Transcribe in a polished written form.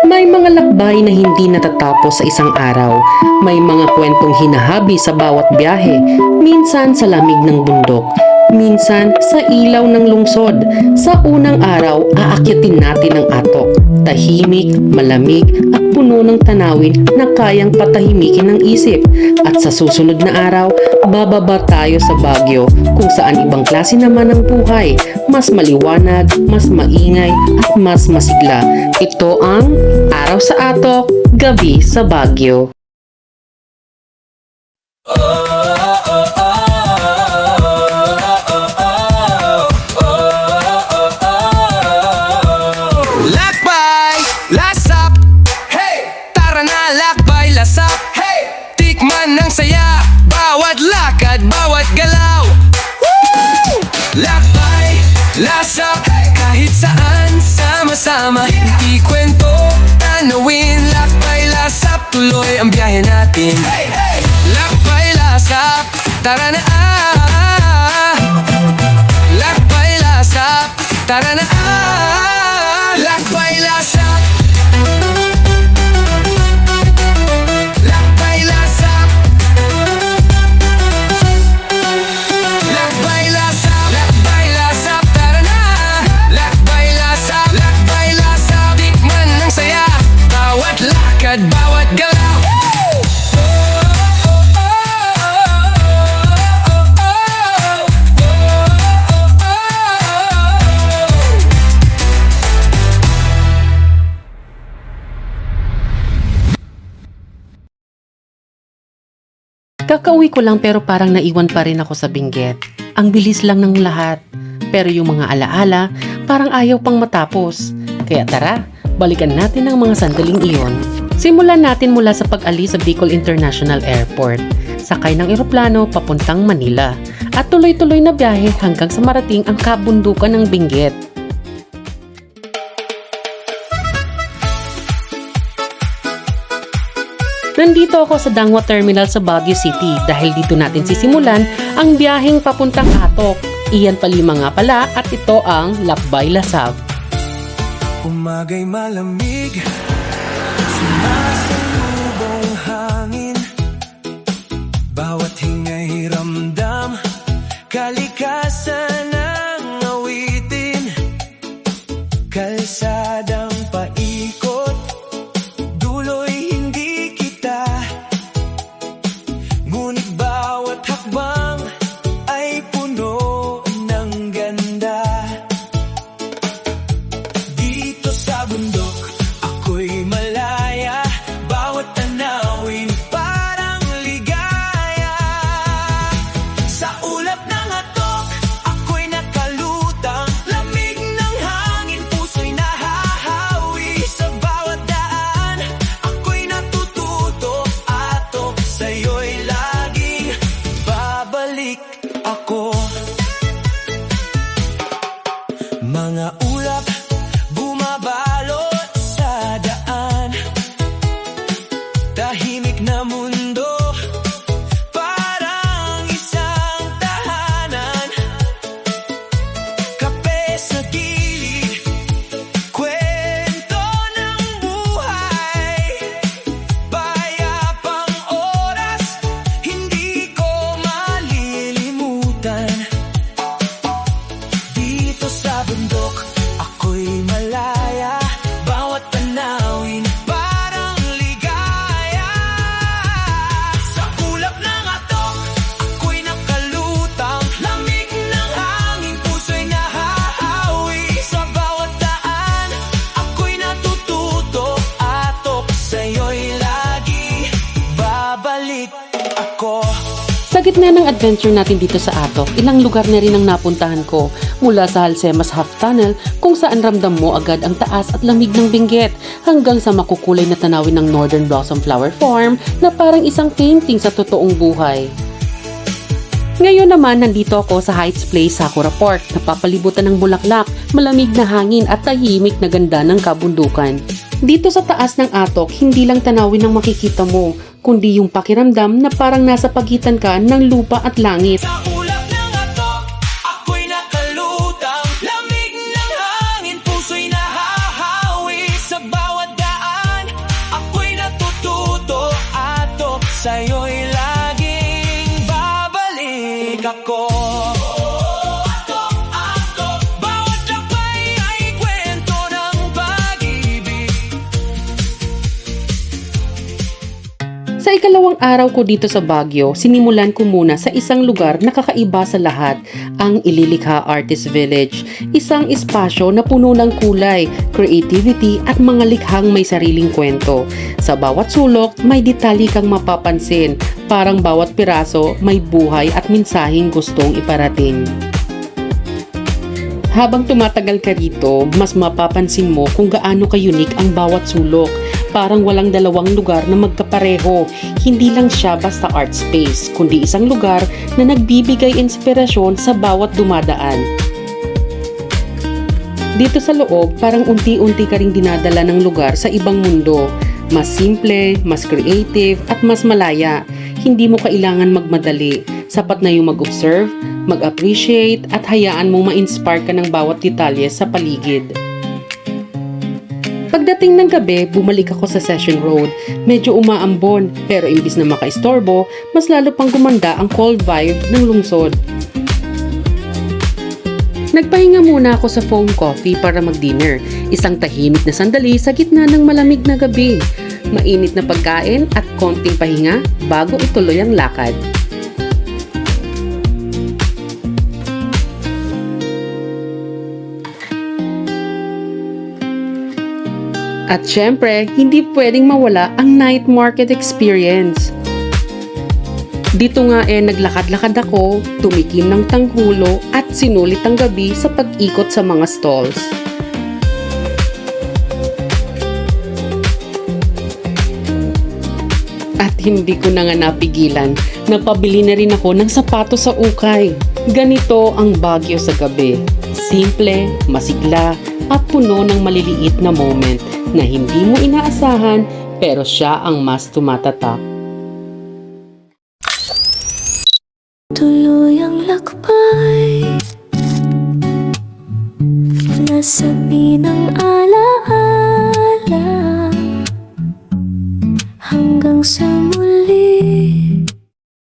May mga lakbay na hindi natatapos sa isang araw. May mga kwentong hinahabi sa bawat biyahe, minsan sa lamig ng bundok, minsan sa ilaw ng lungsod. Sa unang araw, aakyatin natin ang atok. Tahimik, malamig at puno ng tanawin na kayang patahimikin ng isip. At sa susunod na araw, bababa tayo sa Baguio kung saan ibang klase naman ang buhay. Mas maliwanag, mas maingay at mas masigla. Ito ang Araw sa Atok, Gabi sa Baguio. Lakbay, lasap, hey! Tara na, lakbay, lasap, hey! Tikman ng saya, bawat lakad, bawat galaw. Woo! Lakbay, lasap, kahit saan, sama-sama. Hindi kwento, tanawin, lakbay, lasap, tuloy ang biyahe natin. Hey, hey! Lakbay, lasap, tara na, lakbay, lasap, tara na, lakbay, lasap, lakbay, lasap, lakbay, lasap, lakbay, lasap, tara na, lakbay, lasap, tikman ng saya, bawat lakad, bawat galaw. Kakauwi ko lang pero parang naiwan pa rin ako sa Benguet. Ang bilis lang ng lahat. Pero yung mga alaala, parang ayaw pang matapos. Kaya tara, balikan natin ang mga sandaling iyon. Simulan natin mula sa pag-alis sa Bicol International Airport. Sakay ng eroplano papuntang Manila. At tuloy-tuloy na biyahe hanggang sa marating ang kabundukan ng Benguet. Nandito ako sa Dangwa Terminal sa Baguio City dahil dito natin sisimulan ang biyaheng papuntang Atok. Iyan palima nga pala at ito ang Lakbay Lasap. Umaga'y malamig, sumasalubong hangin, bawat hingay ramdam, kalikasan ang awitin, kalsadang paikot, duloy hindi kita, ngunit bawat hakbang ay puno ng ganda. Dito sa bundok, ako'y malaya, bawat tanawin parang ligaya. Sa ulap ng atok, ako'y nakalutang, lamig ng hangin, puso'y nahahawi. Sa bawat daan, ako'y natututo, atok sa'yo'y laging babalik ako. Mga ulap bumabalot sa daan, tahimik na mundo, parang isang tahanan. Kape sa gilid, kwento ng buhay, payapang oras, hindi ko malilimutan. Dito sa bundok, ako'y malaya, bawat tanawin parang ligaya. Sa ulap ng atok, ako'y nakalutang, lamig ng hangin, puso'y nahahawi. Sa bawat daan, ako'y natututo, atok sa'yo'y lagi babalik ako. Sa gitna ng adventure natin dito sa Atok, ilang lugar na rin ang napuntahan ko. Mula sa Halsemas Half Tunnel kung saan ramdam mo agad ang taas at lamig ng Benguet hanggang sa makukulay na tanawin ng Northern Blossom Flower Farm na parang isang painting sa totoong buhay. Ngayon naman nandito ako sa Heights Place, Sakura Park, napapalibutan ng bulaklak, malamig na hangin at tahimik na ganda ng kabundukan. Dito sa taas ng Atok, hindi lang tanawin ang makikita mo, kundi yung pakiramdam na parang nasa pagitan ka ng lupa at langit. Sa ulap ng atok, ako'y nakalutang, lamig ng hangin, puso'y nahahawi. Sa bawat daan, sa'yo'y laging babalik ako. Bawat lakbay ay kwento ng pag-ibig. Sa ikalawang araw ko dito sa Baguio, sinimulan ko muna sa isang lugar na kakaiba sa lahat, ang Ililikha Artist Village. Isang espasyo na puno ng kulay, creativity at mga likhang may sariling kwento. Sa bawat sulok, may detalye kang mapapansin, parang bawat piraso may buhay at mensaheng gustong iparating. Habang tumatagal ka rito, mas mapapansin mo kung gaano ka-unique ang bawat sulok. Parang walang dalawang lugar na magkapareho. Hindi lang siya basta art space, kundi isang lugar na nagbibigay inspirasyon sa bawat dumadaan. Dito sa loob, parang unti-unti ka ring dinadala ng lugar sa ibang mundo. Mas simple, mas creative, at mas malaya. Hindi mo kailangan magmadali. Sapat na yung mag-observe, mag-appreciate, at hayaan mong ma-inspire ka ng bawat detalye sa paligid. Pagdating ng gabi, bumalik ako sa Session Road. Medyo umaambon, pero imbis na makaistorbo, mas lalo pang gumanda ang cold vibe ng lungsod. Nagpahinga muna ako sa foam coffee para mag-dinner. Isang tahimik na sandali sa gitna ng malamig na gabi. Mainit na pagkain at konting pahinga bago ituloy ang lakad. At syempre, hindi pwedeng mawala ang night market experience. Dito nga naglakad-lakad ako, tumikim ng tanghulo at sinulit ang gabi sa pag-ikot sa mga stalls. At hindi ko na nga napigilan, napabili na rin ako ng sapatos sa ukay. Ganito ang Baguio sa gabi. Simple, masigla, at puno ng maliliit na moment na hindi mo inaasahan pero siya ang mas tumatatak. Tuloy ang lakbay, nasabi ng alaala, hanggang sa